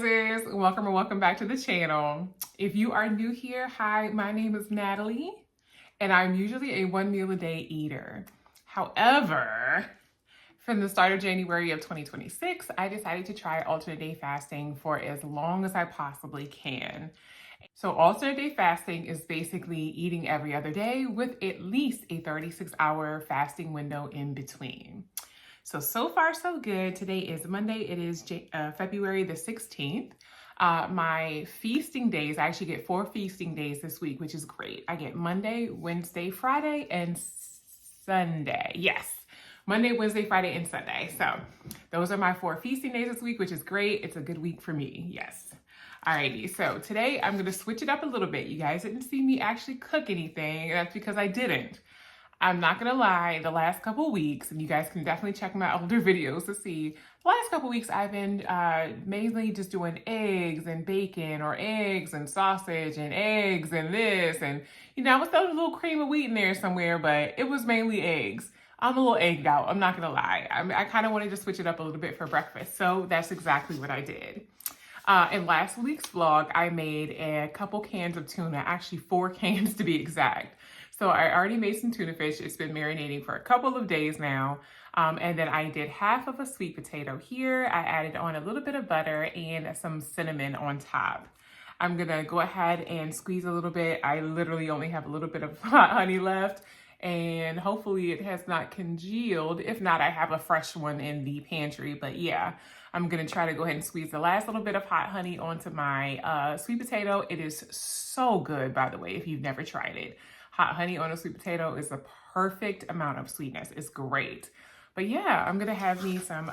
welcome or welcome back to the channel. If you are new here, hi, my name is Natalie, and I'm usually a 1 meal a day eater. However, from the start of January of 2026, I decided to try alternate day fasting for as long as I possibly can. So alternate day fasting is basically eating every other day with at least a 36-hour fasting window in between. So far so good. Today is Monday. It is February the 16th. My feasting days, I actually get 4 feasting days this week, which is great. I get Monday, Wednesday, Friday, and Sunday. Yes, Monday, Wednesday, Friday, and Sunday. So those are my 4 feasting days this week, which is great. It's a good week for me. Yes. Alrighty, so today I'm going to switch it up a little bit. You guys didn't see me actually cook anything. That's because I didn't. I'm not gonna lie, the last couple weeks, and you guys can definitely check my older videos to see, the last couple weeks I've been mainly just doing eggs and bacon, or eggs and sausage and eggs and this, and you know, I was throwing a little cream of wheat in there somewhere, but it was mainly eggs. I'm a little egged out, I'm not gonna lie. I kind of wanted to switch it up a little bit for breakfast, so that's exactly what I did. In last week's vlog, I made a couple cans of tuna, actually 4 cans to be exact. So I already made some tuna fish. It's been marinating for a couple of days now. And then I did half of a sweet potato here. I added on a little bit of butter and some cinnamon on top. I'm gonna go ahead and squeeze a little bit. I literally only have a little bit of hot honey left, and hopefully it has not congealed. If not, I have a fresh one in the pantry, but yeah. I'm gonna try to go ahead and squeeze the last little bit of hot honey onto my sweet potato. It is so good, by the way, if you've never tried it. Hot honey on a sweet potato is the perfect amount of sweetness. It's great. But yeah, I'm gonna have me some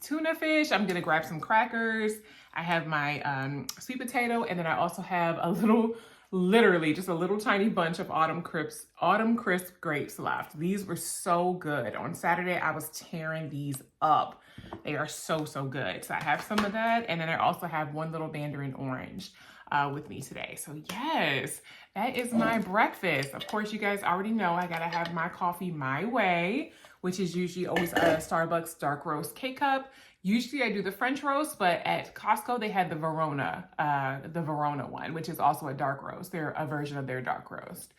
tuna fish. I'm gonna grab some crackers. I have my sweet potato, and then I also have a little, literally just a little tiny bunch of autumn crisp grapes left. These were so good. On Saturday, I was tearing these up. They are so good. So I have some of that, and then I also have one little mandarin orange with me today. So yes, that is my breakfast. Of course, you guys already know I gotta have my coffee my way, which is usually always a Starbucks dark roast K-cup. Usually I do the French roast, but at Costco they had the Verona one, which is also a dark roast. They're a version of their dark roast.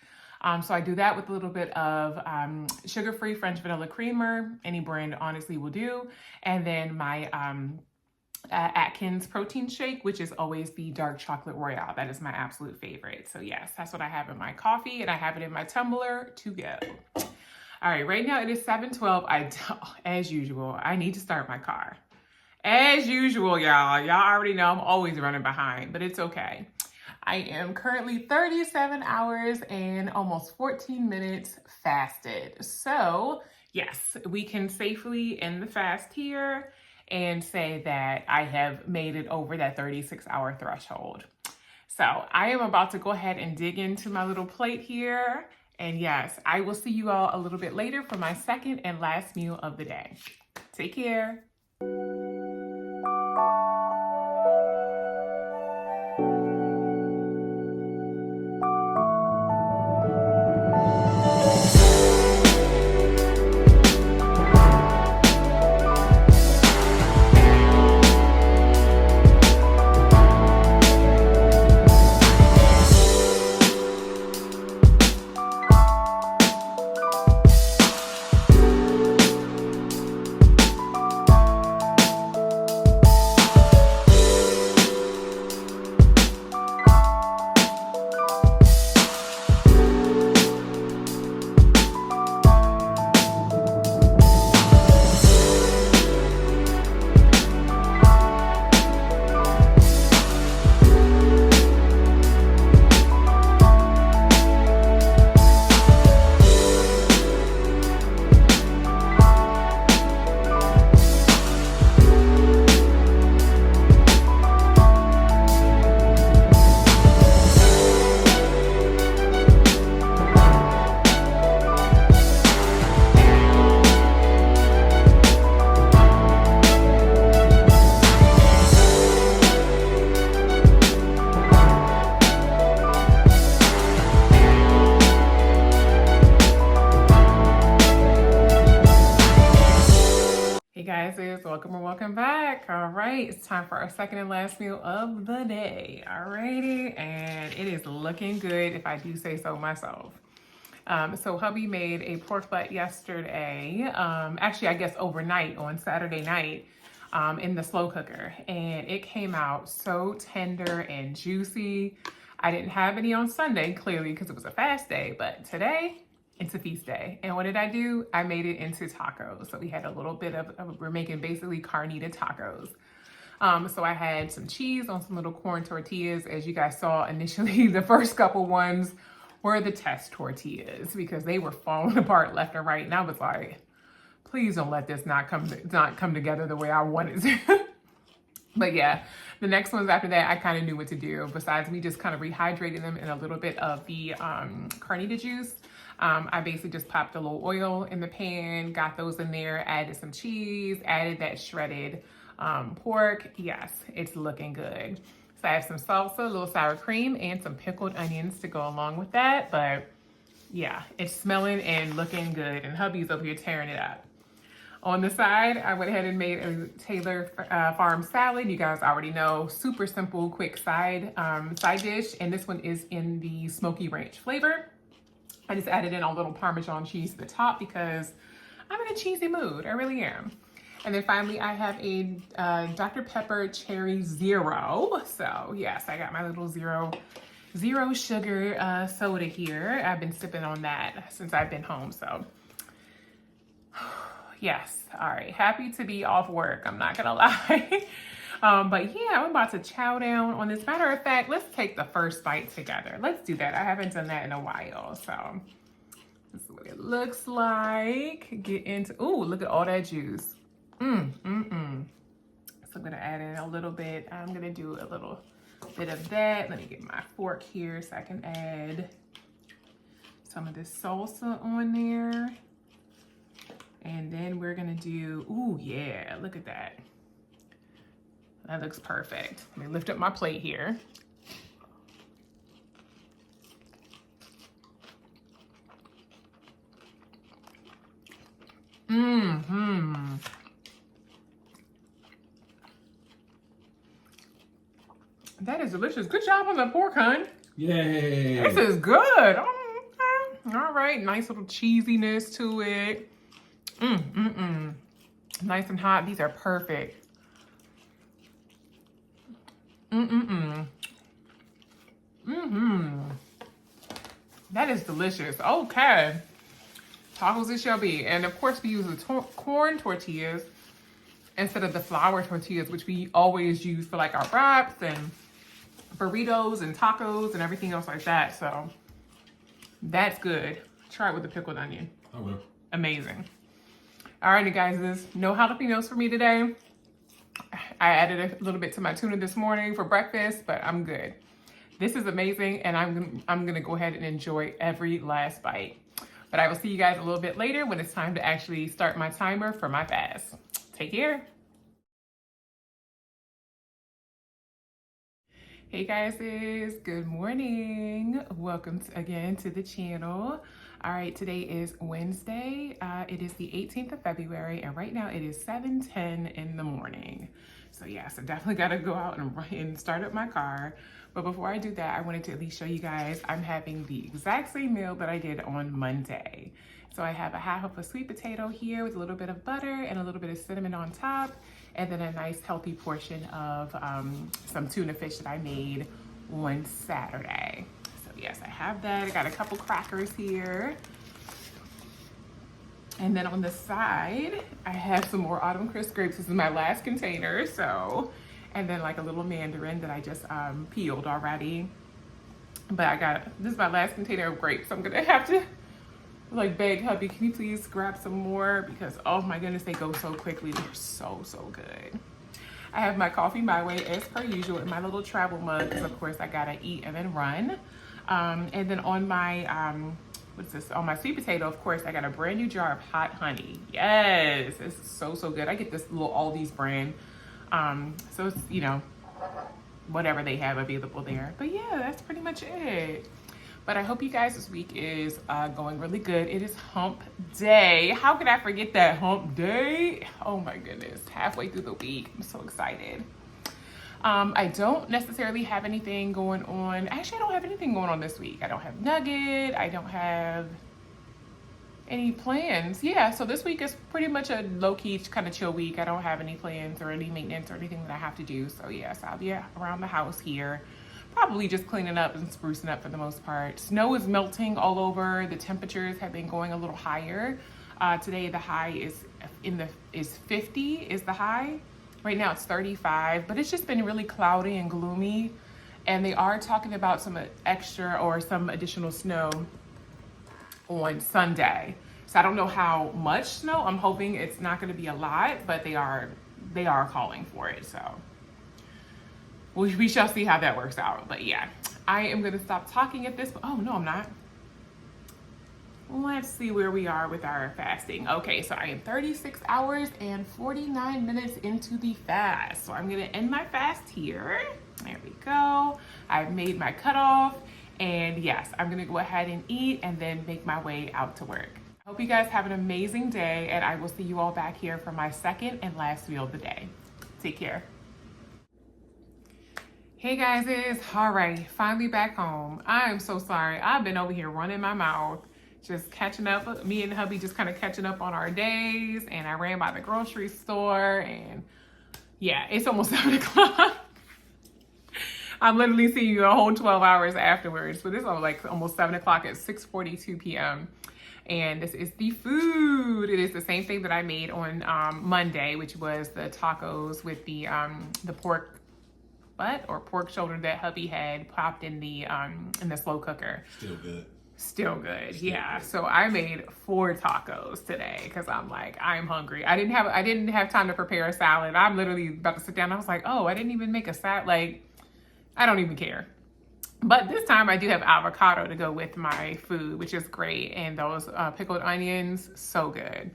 So I do that with a little bit of sugar-free French vanilla creamer. Any brand honestly will do. And then my Atkins protein shake, which is always the dark chocolate royale. That is my absolute favorite. So yes, that's what I have in my coffee, and I have it in my tumbler to go. All right, right now it is 7:12. As usual, I need to start my car. As usual, y'all. Y'all already know I'm always running behind, but it's okay. I am currently 37 hours and almost 14 minutes fasted. So yes, we can safely end the fast here and say that I have made it over that 36-hour threshold. So I am about to go ahead and dig into my little plate here. And yes, I will see you all a little bit later for my second and last meal of the day. Take care. welcome back. All right, it's time for our second and last meal of the day. Alrighty, and it is looking good if I do say so myself. So hubby made a pork butt yesterday, actually I guess overnight on Saturday night in the slow cooker, and it came out so tender and juicy. I didn't have any on Sunday, clearly because it was a fast day, but today it's a feast day. And what did I do? I made it into tacos. So we had a little bit of we're making basically carnita tacos. So I had some cheese on some little corn tortillas. As you guys saw initially, the first couple ones were the test tortillas because they were falling apart left and right. And I was like, please don't let this not come together the way I want it to. But yeah, the next ones after that, I kind of knew what to do. Besides me just kind of rehydrating them in a little bit of the carnita juice, I basically just popped a little oil in the pan, got those in there, added some cheese, added that shredded pork. Yes, it's looking good. So I have some salsa, a little sour cream, and some pickled onions to go along with that. But yeah, it's smelling and looking good. And hubby's over here tearing it up. On the side, I went ahead and made a Taylor Farm salad. You guys already know, super simple, quick side dish. And this one is in the smoky ranch flavor. I just added in a little Parmesan cheese to the top because I'm in a cheesy mood. I really am. And then finally, I have a Dr. Pepper Cherry Zero. So yes, I got my little zero sugar soda here. I've been sipping on that since I've been home. So yes, all right. Happy to be off work. I'm not gonna lie. But yeah, I'm about to chow down on this. Matter of fact, let's take the first bite together. Let's do that. I haven't done that in a while. So this is what it looks like. Get into, ooh, look at all that juice. So I'm gonna add in a little bit. I'm gonna do a little bit of that. Let me get my fork here so I can add some of this salsa on there. And then we're gonna do, ooh, yeah, look at that. That looks perfect. Let me lift up my plate here. That is delicious. Good job on the pork, hun. Yay. This is good. Oh, okay. All right, nice little cheesiness to it. Nice and hot. These are perfect. That is delicious. Okay. Tacos it shall be. And of course we use the corn tortillas instead of the flour tortillas, which we always use for like our wraps and burritos and tacos and everything else like that. So that's good. Try it with the pickled onion. I will. Amazing. All right, you guys, there's no jalapenos for me today. I added a little bit to my tuna this morning for breakfast, but I'm good. This is amazing, and I'm gonna go ahead and enjoy every last bite. But I will see you guys a little bit later when it's time to actually start my timer for my fast. Take care. Hey guys, good morning. Welcome again to the channel. All right, today is Wednesday. It is the 18th of February, and right now it is 7:10 in the morning. So yes, I definitely gotta go out and start up my car. But before I do that, I wanted to at least show you guys I'm having the exact same meal that I did on Monday. So I have a half of a sweet potato here with a little bit of butter and a little bit of cinnamon on top, and then a nice healthy portion of some tuna fish that I made on Saturday. So yes, I have that. I got a couple crackers here. And then on the side, I have some more Autumn Crisp grapes. This is my last container, so. And then like a little mandarin that I just peeled already. But this is my last container of grapes. So I'm gonna have to like beg hubby, can you please grab some more? Because oh my goodness, they go so quickly. They're so, so good. I have my coffee my way as per usual in my little travel mug, because of course I gotta eat and then run. And then on my, what's this? On my sweet potato, of course, I got a brand new jar of hot honey. Yes, it's so, so good. I get this little Aldi's brand. So it's, you know, whatever they have available there. But yeah, that's pretty much it. But I hope you guys this week is going really good. It is hump day. How could I forget that hump day? Oh my goodness, halfway through the week. I'm so excited. I don't necessarily have anything going on. Actually, I don't have anything going on this week. I don't have Nugget. I don't have any plans. Yeah, so this week is pretty much a low-key kind of chill week. I don't have any plans or any maintenance or anything that I have to do. So yes, I'll be around the house here, probably just cleaning up and sprucing up for the most part. Snow is melting all over. The temperatures have been going a little higher. Today the high is 50 is the high. Right now it's 35, but it's just been really cloudy and gloomy. And they are talking about some extra or some additional snow on Sunday. So I don't know how much snow. I'm hoping it's not going to be a lot, but they are calling for it. So we shall see how that works out. But yeah, I am going to stop talking at this. Oh no, I'm not. Let's see where we are with our fasting. Okay, so I am 36 hours and 49 minutes into the fast. So I'm gonna end my fast here. There we go. I've made my cutoff. And yes, I'm gonna go ahead and eat and then make my way out to work. I hope you guys have an amazing day, and I will see you all back here for my second and last meal of the day. Take care. Hey guys, all right, finally back home. I am so sorry. I've been over here running my mouth, just catching up. Me and hubby just kind of catching up on our days, and I ran by the grocery store, and yeah, it's almost 7 o'clock. I'm literally seeing you a whole 12 hours afterwards, but it's like almost 7 o'clock at 6:42 p.m. And this is the food. It is the same thing that I made on Monday, which was the tacos with the pork butt or pork shoulder that hubby had popped in the slow cooker. Still good. Still good, yeah. So I made 4 tacos today because I'm like, I'm hungry. I didn't have time to prepare a salad. I'm literally about to sit down. I was like, oh, I didn't even make a salad. Like, I don't even care. But this time I do have avocado to go with my food, which is great. And those pickled onions, so good.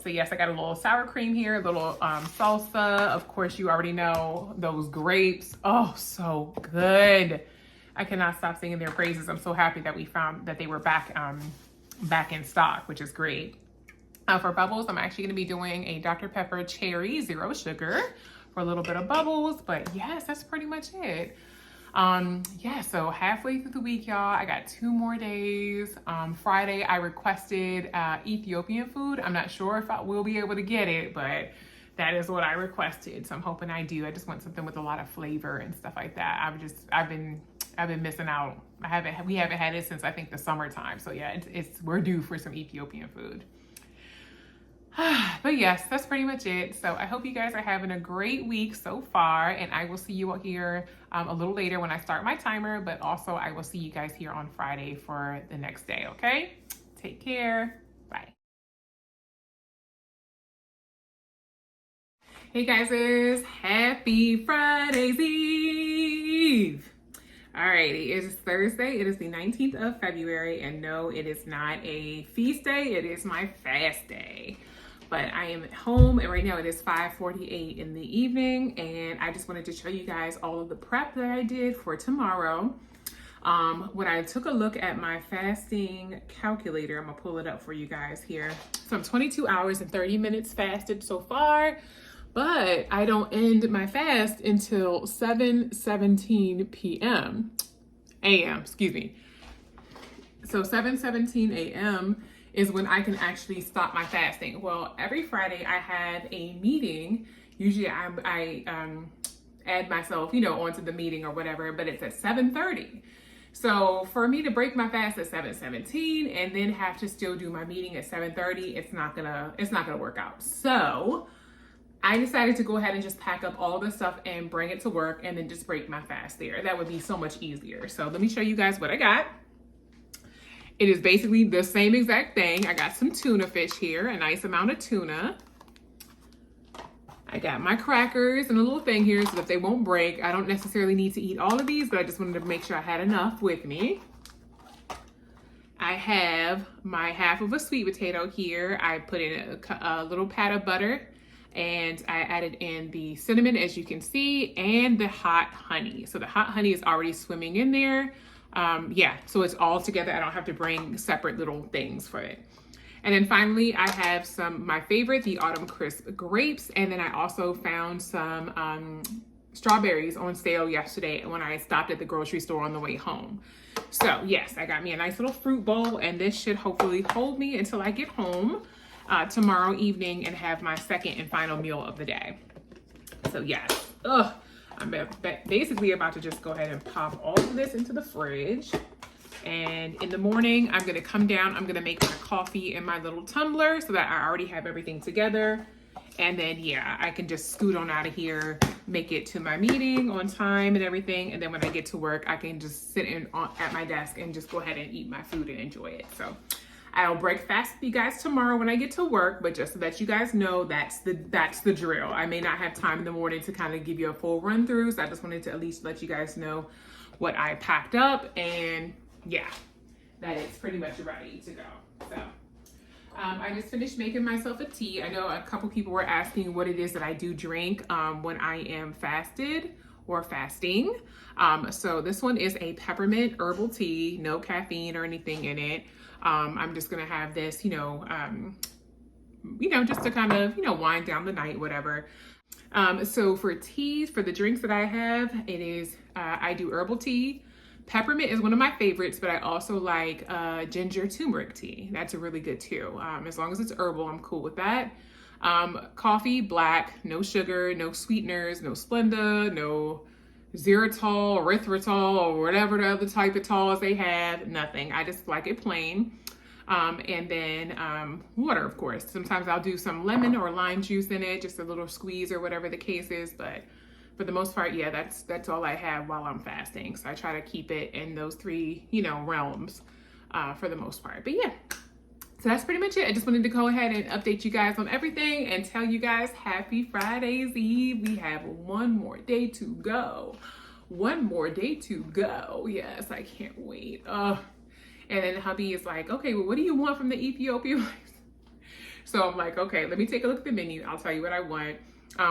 So yes, I got a little sour cream here, a little salsa. Of course, you already know those grapes. Oh, so good. I cannot stop singing their praises. I'm so happy that we found that they were back in stock, which is great. For bubbles, I'm actually gonna be doing a Dr. Pepper Cherry Zero Sugar for a little bit of bubbles. But yes, that's pretty much it. Yeah, so halfway through the week, y'all, I got 2 more days. Friday, I requested Ethiopian food. I'm not sure if I will be able to get it, but that is what I requested. So I'm hoping I do. I just want something with a lot of flavor and stuff like that. I've been missing out. We haven't had it since I think the summertime. So yeah, we're due for some Ethiopian food. But yes, that's pretty much it. So I hope you guys are having a great week so far, and I will see you here a little later when I start my timer, but also I will see you guys here on Friday for the next day, okay? Take care. Bye. Hey guys, happy Friday's Eve. All right, it is Thursday. It is the 19th of February, and no, it is not a feast day. It is my fast day. But I am at home, and right now it is 5:48 in the evening, and I just wanted to show you guys all of the prep that I did for tomorrow. When I took a look at my fasting calculator, I'm gonna pull it up for you guys here. So I'm 22 hours and 30 minutes fasted so far, but I don't end my fast until 7:17 p.m. a.m., excuse me. So 7:17 a.m. is when I can actually stop my fasting. Well, every Friday I have a meeting. Usually I add myself, onto the meeting or whatever, but it's at 7:30. So for me to break my fast at 7:17 and then have to still do my meeting at 7:30, it's not gonna work out. So I decided to go ahead and just pack up all the stuff and bring it to work and then just break my fast there. That would be so much easier. So let me show you guys what I got. It is basically the same exact thing. I got some tuna fish here, a nice amount of tuna. I got my crackers and a little thing here so that they won't break. I don't necessarily need to eat all of these, but I just wanted to make sure I had enough with me. I have my half of a sweet potato here. I put in a little pat of butter, and I added in the cinnamon, as you can see, and the hot honey. So the hot honey is already swimming in there. Yeah, so it's all together. I don't have to bring separate little things for it. And then finally, I have my favorite, the Autumn Crisp grapes. And then I also found some strawberries on sale yesterday when I stopped at the grocery store on the way home. So yes, I got me a nice little fruit bowl, and this should hopefully hold me until I get home tomorrow evening and have my second and final meal of the day. So yes, I'm basically about to just go ahead and pop all of this into the fridge. And in the morning, I'm gonna come down, I'm gonna make my coffee in my little tumbler so that I already have everything together. And then, yeah, I can just scoot on out of here, make it to my meeting on time and everything. And then when I get to work, I can just sit at my desk and just go ahead and eat my food and enjoy it. So I'll break fast with you guys tomorrow when I get to work, but just so that you guys know, that's the drill. I may not have time in the morning to kind of give you a full run through. So I just wanted to at least let you guys know what I packed up, and yeah, that it's pretty much ready to go. So I just finished making myself a tea. I know a couple people were asking what it is that I do drink when I am fasted or fasting. So this one is a peppermint herbal tea, no caffeine or anything in it. I'm just gonna have this, just to kind of, wind down the night, whatever. So for teas, for the drinks that I have, it is, I do herbal tea. Peppermint is one of my favorites, but I also like ginger turmeric tea. That's a really good too. As long as it's herbal, I'm cool with that. Coffee, black, no sugar, no sweeteners, no Splenda, no xylitol, erythritol, or whatever the other type of tols they have, nothing. I just like it plain. And then water, of course. Sometimes I'll do some lemon or lime juice in it, just a little squeeze or whatever the case is, but for the most part, yeah, that's all I have while I'm fasting. So I try to keep it in those three, realms for the most part. But yeah, so that's pretty much it. I just wanted to go ahead and update you guys on everything and tell you guys happy Friday's Eve. We have one more day to go. One more day to go. Yes, I can't wait. And then hubby is like, okay, well, what do you want from the Ethiopian? So I'm like, okay, let me take a look at the menu. I'll tell you what I want.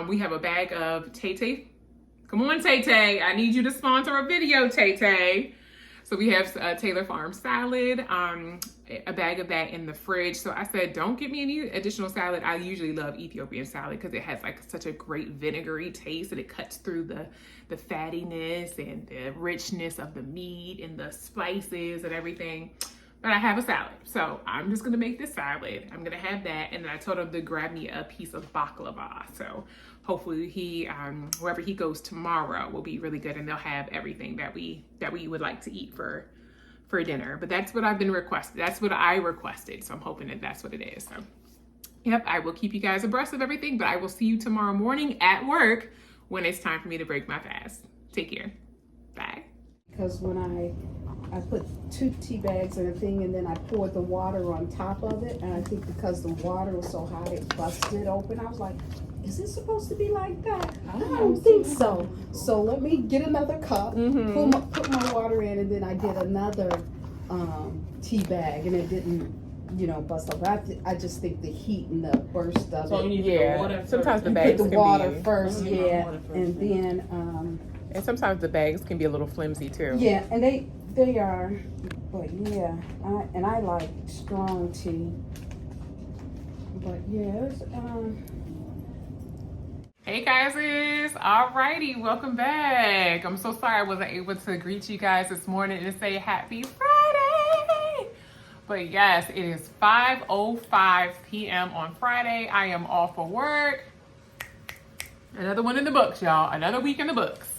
We have a bag of Tay-Tay. Come on, Tay-Tay. I need you to sponsor a video, Tay-Tay. So we have Taylor Farm salad, a bag of that in the fridge. So I said, don't get me any additional salad. I usually love Ethiopian salad because it has like such a great vinegary taste, and it cuts through the fattiness and the richness of the meat and the spices and everything. But I have a salad, so I'm just gonna make this salad. I'm gonna have that, and then I told him to grab me a piece of baklava. So hopefully he, wherever he goes tomorrow, will be really good, and they'll have everything that we would like to eat for dinner. But that's what I've been requested. That's what I requested. So I'm hoping that that's what it is. So yep, I will keep you guys abreast of everything, but I will see you tomorrow morning at work when it's time for me to break my fast. Take care. Bye. Because when I put 2 tea bags in a thing, and then I poured the water on top of it, and I think because the water was so hot it busted open. I was like, is it supposed to be like that? I don't think so. So let me get another cup, put my water in, and then I did another tea bag, and it didn't bust open. I just think the heat and the burst of it. Yeah, sometimes the bags put the water first, and then and sometimes the bags can be a little flimsy too. Yeah, and they are, but yeah, I like strong tea. But yeah, Hey guys, alrighty, welcome back. I'm so sorry I wasn't able to greet you guys this morning and say happy Friday. But yes, it is 5:05 p.m. on Friday. I am off for work. Another one in the books, y'all. Another week in the books.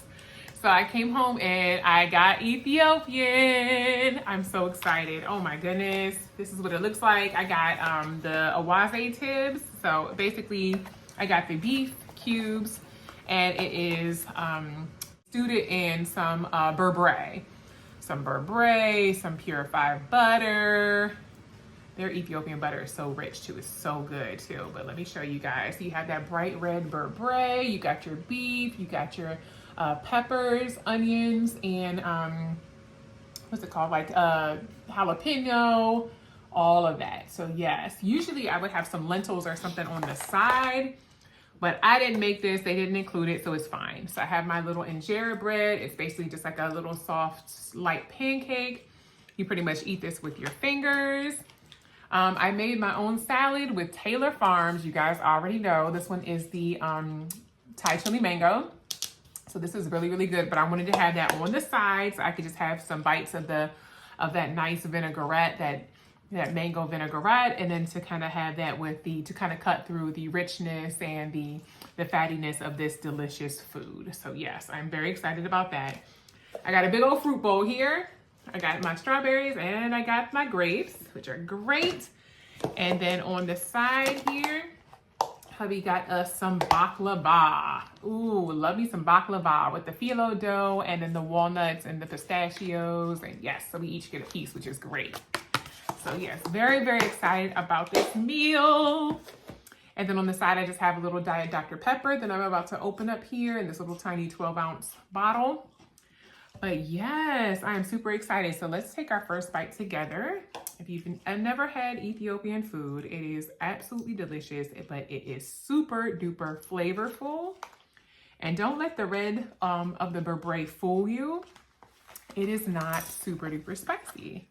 So I came home and I got Ethiopian. I'm so excited. Oh my goodness. This is what it looks like. I got the awaze tibs. So basically I got the beef cubes, and it is stewed in some berbere. Some berbere, some purified butter. Their Ethiopian butter is so rich too. It's so good too. But let me show you guys. You have that bright red berbere. You got your beef. You got your peppers, onions, and what's it called? Like jalapeno, all of that. So yes, usually I would have some lentils or something on the side, But I didn't make this, they didn't include it, so it's fine. So I have my little injera bread. It's basically just like a little soft, light pancake. You pretty much eat this with your fingers. I made my own salad with Taylor Farms. You guys already know. This one is the Thai chili mango. So this is really, really good, but I wanted to have that on the side so I could just have some bites of that nice vinaigrette, that mango vinaigrette, and then to kind of have that with to kind of cut through the richness and the fattiness of this delicious food. So yes, I'm very excited about that. I got a big old fruit bowl here. I got my strawberries and I got my grapes, which are great. And then on the side here, hubby got us some baklava. Ooh, love me some baklava with the phyllo dough and then the walnuts and the pistachios. And yes, so we each get a piece, which is great. So yes, very, very excited about this meal. And then on the side, I just have a little Diet Dr. Pepper that I'm about to open up here in this little tiny 12-ounce bottle. But yes, I am super excited. So let's take our first bite together. If you've never had Ethiopian food, it is absolutely delicious, but it is super duper flavorful. And don't let the red of the berbere fool you. It is not super duper spicy.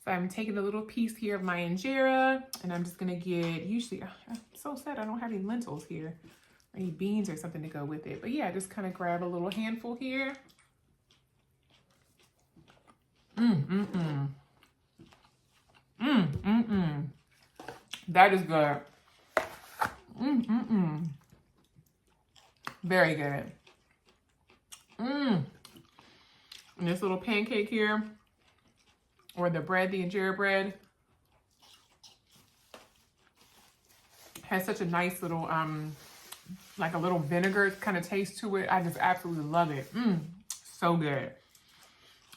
So I'm taking a little piece here of my injera, and I'm just gonna get, usually, I'm so sad I don't have any lentils here, or any beans or something to go with it. But yeah, just kind of grab a little handful here. That is good. Very good. And this little pancake here, or the bread, the injera bread, has such a nice little, like a little vinegar kind of taste to it. I just absolutely love it. So good.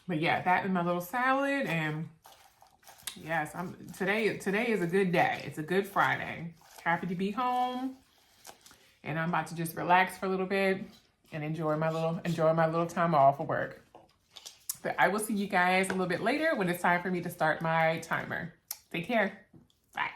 But yeah, that is my little salad, and yes, today is a good day. It's a good Friday. Happy to be home, and I'm about to just relax for a little bit and enjoy my little time off of work. But I will see you guys a little bit later when it's time for me to start my timer. Take care. Bye.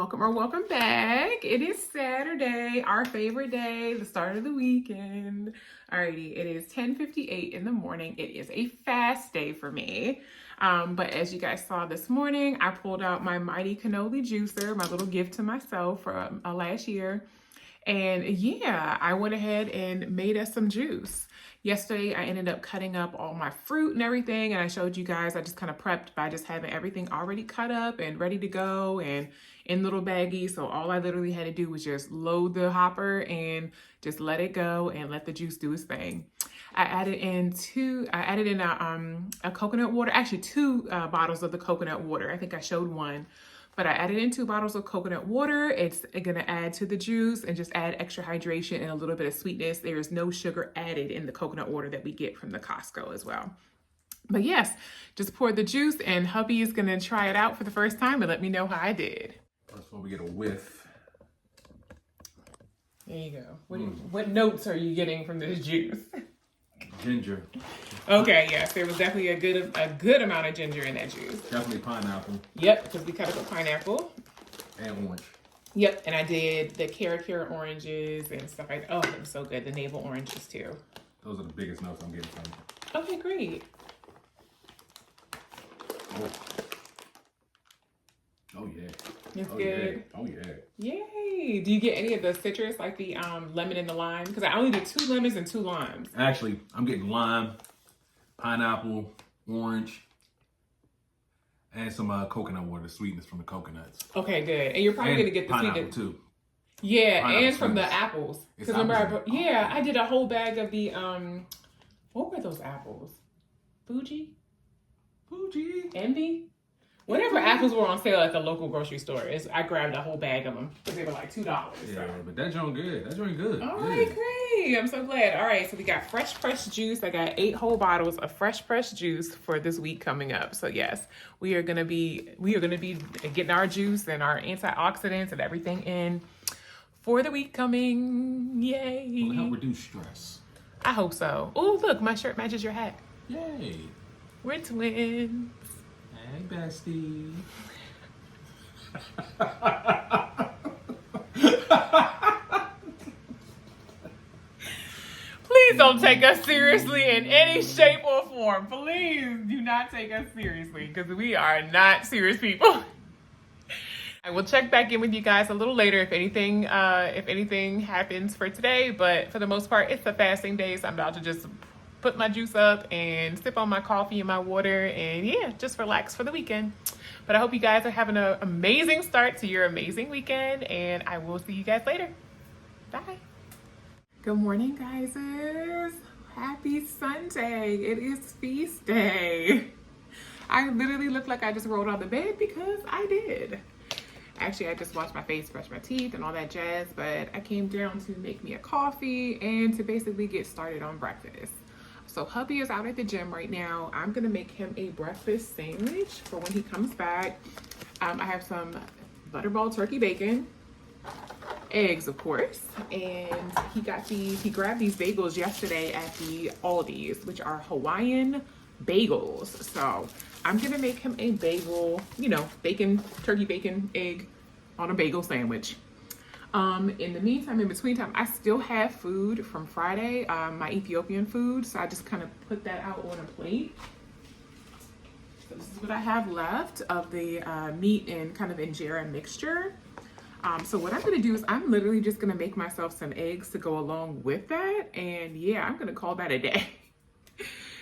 Welcome or welcome back. It is Saturday, our favorite day, the start of the weekend. Alrighty, it is 10:58 in the morning. It is a fast day for me. But as you guys saw this morning, I pulled out my mighty canola juicer, my little gift to myself from last year. And yeah, I went ahead and made us some juice. Yesterday, I ended up cutting up all my fruit and everything. And I showed you guys, I just kind of prepped by just having everything already cut up and ready to go and in little baggies. So all I literally had to do was just load the hopper and just let it go and let the juice do its thing. I added in a coconut water, actually 2 bottles of the coconut water. I think I showed one. But I added in 2 bottles of coconut water. It's gonna add to the juice and just add extra hydration and a little bit of sweetness. There is no sugar added in the coconut water that we get from the Costco as well. But yes, just poured the juice and hubby is gonna try it out for the first time and let me know how I did. That's why we get a whiff. There you go. What notes are you getting from this juice? Ginger. Okay, yes, there was definitely a good amount of ginger in that juice. Definitely pineapple. Yep, because we cut up a pineapple. And orange. Yep, and I did the carrot oranges and stuff like that. Oh, it was so good. The navel oranges too. Those are the biggest notes I'm getting from it. Okay, great. Oh yeah. It's Oh good. yeah. Oh yeah. Yay! Do you get any of the citrus, like the lemon and the lime? Because I only did 2 lemons and 2 limes. Actually, I'm getting lime, pineapple, orange, and some coconut water, sweetness from the coconuts. Okay, good. And you're probably gonna get the pineapple sweetness too. Yeah, Pineapple and from the sweetness. apples. It's Because remember, apples. I did a whole bag of the what were those apples? Fuji? Envy? Whatever apples were on sale at the local grocery store, I grabbed a whole bag of them because they were like $2. Yeah, So. but that joint good. That joint good. All Yeah. right, great. I'm so glad. All right, so we got fresh pressed juice. I got 8 whole bottles of fresh pressed juice for this week coming up. So yes, we are gonna be getting our juice and our antioxidants and everything in for the week coming. Yay! Will it help reduce stress? I hope so. Oh, look, my shirt matches your hat. Yay! We're twins. Hey, bestie. Please don't take us seriously in any shape or form. Please do not take us seriously because we are not serious people. I will check back in with you guys a little later if anything happens for today. But for the most part, it's a fasting day, so I'm about to just put my juice up and sip on my coffee and my water and yeah, just relax for the weekend. But I hope you guys are having an amazing start to your amazing weekend and I will see you guys later. Bye. Good morning, guys. Happy Sunday. It is feast day. I literally look like I just rolled out of bed because I did. Actually, I just washed my face, brushed my teeth and all that jazz, but I came down to make me a coffee and to basically get started on breakfast. So hubby is out at the gym right now. I'm gonna make him a breakfast sandwich for when he comes back. I have some butterball turkey bacon, eggs of course, and he grabbed these bagels yesterday at the Aldi's, which are Hawaiian bagels. So I'm gonna make him a bagel, turkey bacon, egg on a bagel sandwich. In the meantime, in between time, I still have food from Friday, my Ethiopian food. So I just kind of put that out on a plate. So this is what I have left of the meat and kind of injera mixture. So what I'm gonna do is I'm literally just gonna make myself some eggs to go along with that. And yeah, I'm gonna call that a day.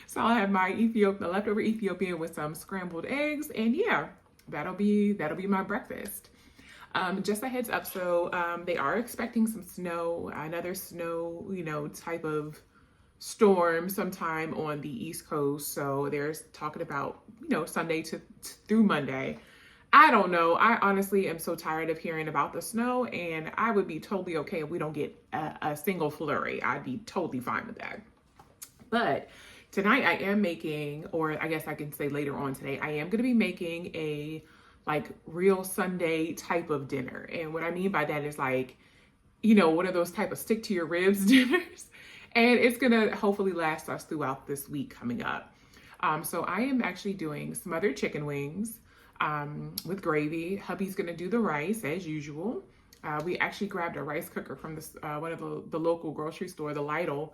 So I'll have my leftover Ethiopian with some scrambled eggs. And yeah, that'll be my breakfast. Just a heads up, so they are expecting some snow, another snow, type of storm sometime on the East Coast. So they're talking about, Sunday through Monday. I don't know. I honestly am so tired of hearing about the snow, and I would be totally okay if we don't get a single flurry. I'd be totally fine with that. But tonight I am making, or I guess I can say later on today, I am going to be making a real Sunday type of dinner. And what I mean by that is one of those type of stick to your ribs dinners. And it's gonna hopefully last us throughout this week coming up. So I am actually doing smothered chicken wings. with gravy. Hubby's gonna do the rice as usual. We actually grabbed a rice cooker from this one of the local grocery store, the Lidl,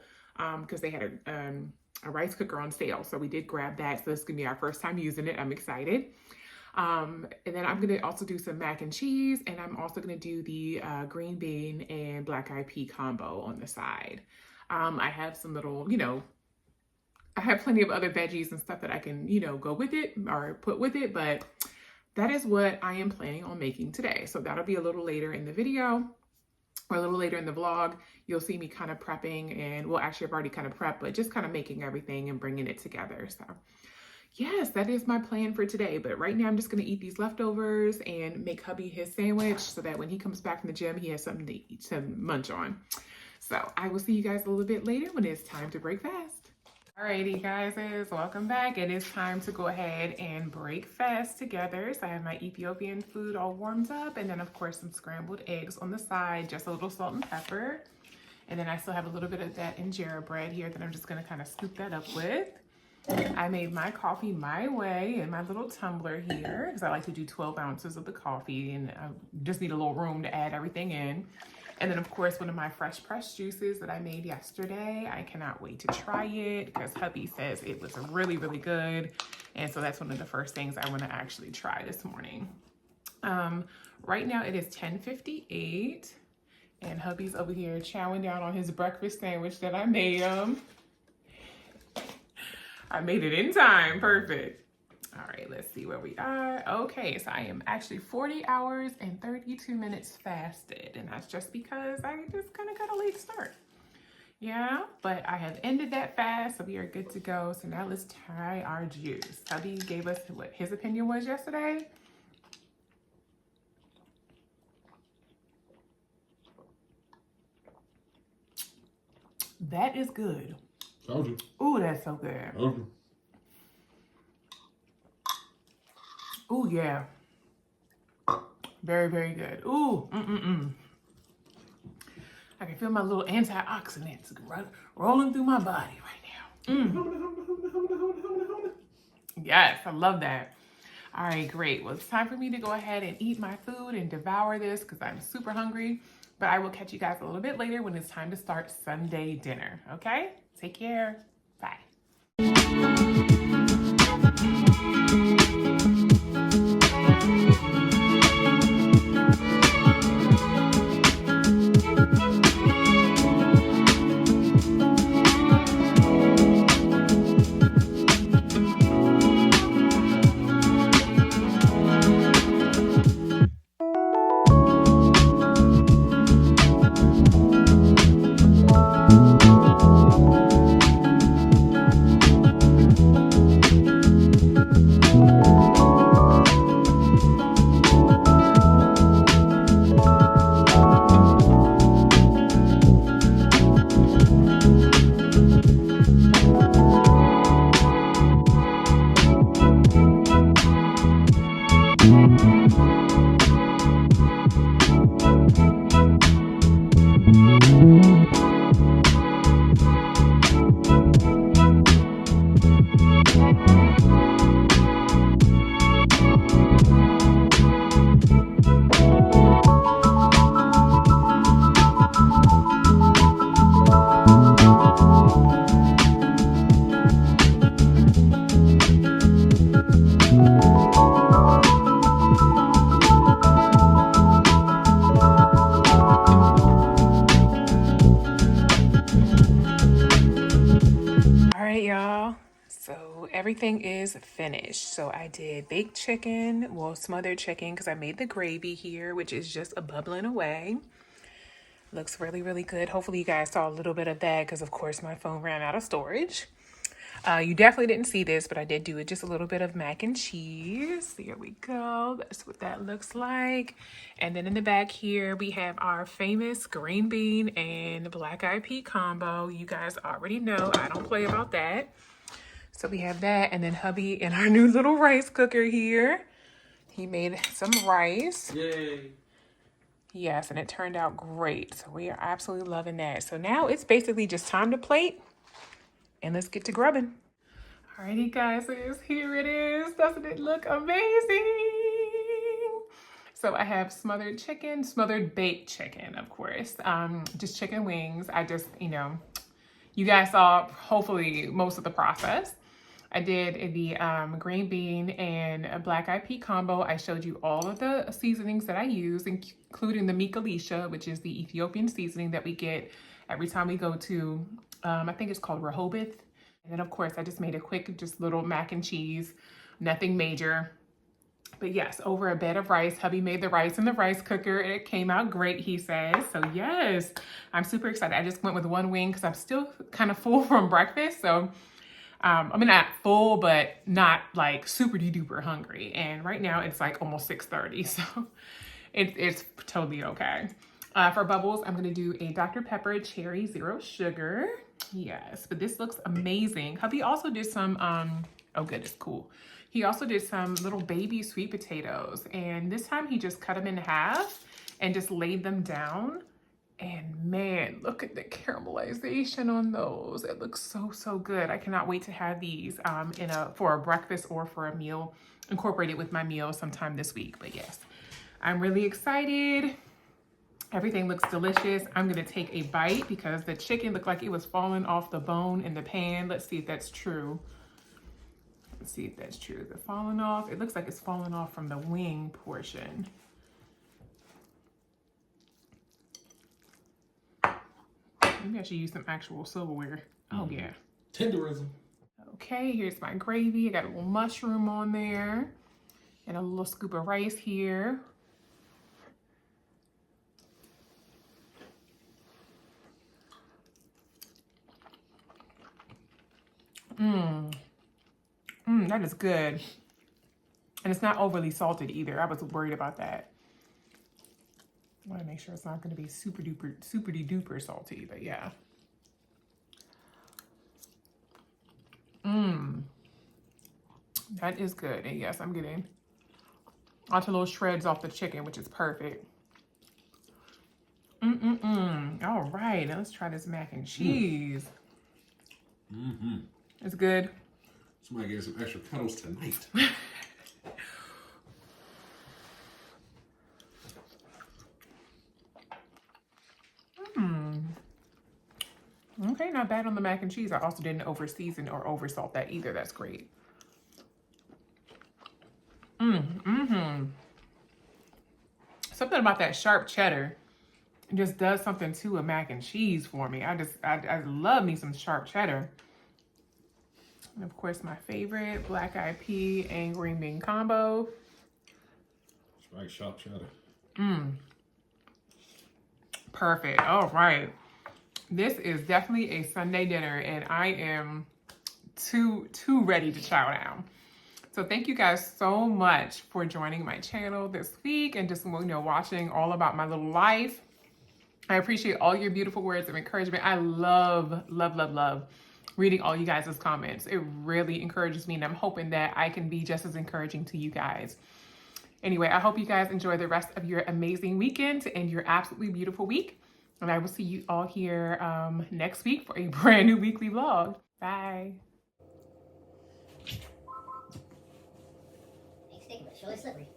because they had a rice cooker on sale. So we did grab that. So this is gonna be our first time using it. I'm excited. And then I'm gonna also do some mac and cheese, and I'm also gonna do the green bean and black eyed pea combo on the side. I have some little, I have plenty of other veggies and stuff that I can, go with it or put with it, but that is what I am planning on making today. So that'll be a little later in the video or a little later in the vlog. You'll see me kind of prepping, and well, actually I've already kind of prepped, but just kind of making everything and bringing it together. So yes, that is my plan for today. But right now I'm just gonna eat these leftovers and make hubby his sandwich so that when he comes back from the gym, he has something to eat, to munch on. So I will see you guys a little bit later when it's time to break fast. Alrighty guys, welcome back. It is time to go ahead and break fast together. So I have my Ethiopian food all warmed up, and then of course some scrambled eggs on the side, just a little salt and pepper. And then I still have a little bit of that injera bread here that I'm just gonna kind of scoop that up with. I made my coffee my way in my little tumbler here because I like to do 12 ounces of the coffee, and I just need a little room to add everything in. And then of course, one of my fresh pressed juices that I made yesterday. I cannot wait to try it because hubby says it was really, really good. And so that's one of the first things I want to actually try this morning. Right now it is 10:58 and hubby's over here chowing down on his breakfast sandwich that I made him. I made it in time. Perfect. All right, let's see where we are. Okay, so I am actually 40 hours and 32 minutes fasted, and that's just because I just kind of got a late start. Yeah, but I have ended that fast, so we are good to go. So now let's try our juice. Hubby gave us what his opinion was yesterday. That is good. Told you. Ooh, that's so good. Told you. Ooh, yeah. Very, very good. Ooh, I can feel my little antioxidants rolling through my body right now. Yes, I love that. All right, great. Well, it's time for me to go ahead and eat my food and devour this because I'm super hungry. But I will catch you guys a little bit later when it's time to start Sunday dinner. Okay? Take care. Bye. Everything is finished. So I did baked chicken, well, smothered chicken, because I made the gravy here, which is just a bubbling away. Looks really, really good. Hopefully you guys saw a little bit of that because, of course, my phone ran out of storage. You definitely didn't see this, but I did do it just a little bit of mac and cheese. Here we go. That's what that looks like. And then in the back here, we have our famous green bean and black eyed pea combo. You guys already know I don't play about that. So we have that, and then hubby in our new little rice cooker here. He made some rice. Yay. Yes, and it turned out great. So we are absolutely loving that. So now it's basically just time to plate, and let's get to grubbing. Alrighty guys, here it is. Doesn't it look amazing? So I have smothered chicken, smothered baked chicken, of course. Just chicken wings. I just, you guys saw hopefully most of the process. I did the green bean and a black eyed pea combo. I showed you all of the seasonings that I use, including the Mikalisha, which is the Ethiopian seasoning that we get every time we go to, I think it's called Rehoboth. And then of course I just made a quick, just little mac and cheese, nothing major. But yes, over a bed of rice. Hubby made the rice in the rice cooker. It came out great, he says. So yes, I'm super excited. I just went with one wing because I'm still kind of full from breakfast. So I mean, not full, but not like super duper hungry. And right now it's like almost 6:30, so it's totally okay. For bubbles, I'm gonna do a Dr. Pepper Cherry Zero Sugar. Yes, but this looks amazing. Hubby also did some, oh goodness, cool. He also did some little baby sweet potatoes, and this time he just cut them in half and just laid them down. And man, look at the caramelization on those. It looks so, so good. I cannot wait to have these for a breakfast or for a meal, incorporated with my meal sometime this week. But yes, I'm really excited. Everything looks delicious. I'm gonna take a bite because the chicken looked like it was falling off the bone in the pan. Let's see if that's true. Let's see if that's true. Is it falling off? It looks like it's falling off from the wing portion. Maybe I should use some actual silverware. Oh yeah. Tenderism. Okay, here's my gravy. I got a little mushroom on there and a little scoop of rice here. That is good. And it's not overly salted either. I was worried about that. I want to make sure it's not going to be super duper salty, but yeah. That is good. And yes, I'm getting lots of little shreds off the chicken, which is perfect. All right, now let's try this mac and cheese. It's good. Somebody gave some extra petals tonight. Okay, not bad on the mac and cheese. I also didn't over season or over salt that either. That's great. Something about that sharp cheddar just does something to a mac and cheese for me. I love me some sharp cheddar. And of course, my favorite black eyed pea and green bean combo. That's right, sharp cheddar. Perfect. All right. This is definitely a Sunday dinner, and I am too ready to chow down. So thank you guys so much for joining my channel this week and just, watching all about my little life. I appreciate all your beautiful words of encouragement. I love reading all you guys' comments. It really encourages me, and I'm hoping that I can be just as encouraging to you guys. Anyway, I hope you guys enjoy the rest of your amazing weekend and your absolutely beautiful week. And I will see you all here next week for a brand new weekly vlog. Bye. It's sticky, but it's really slippery.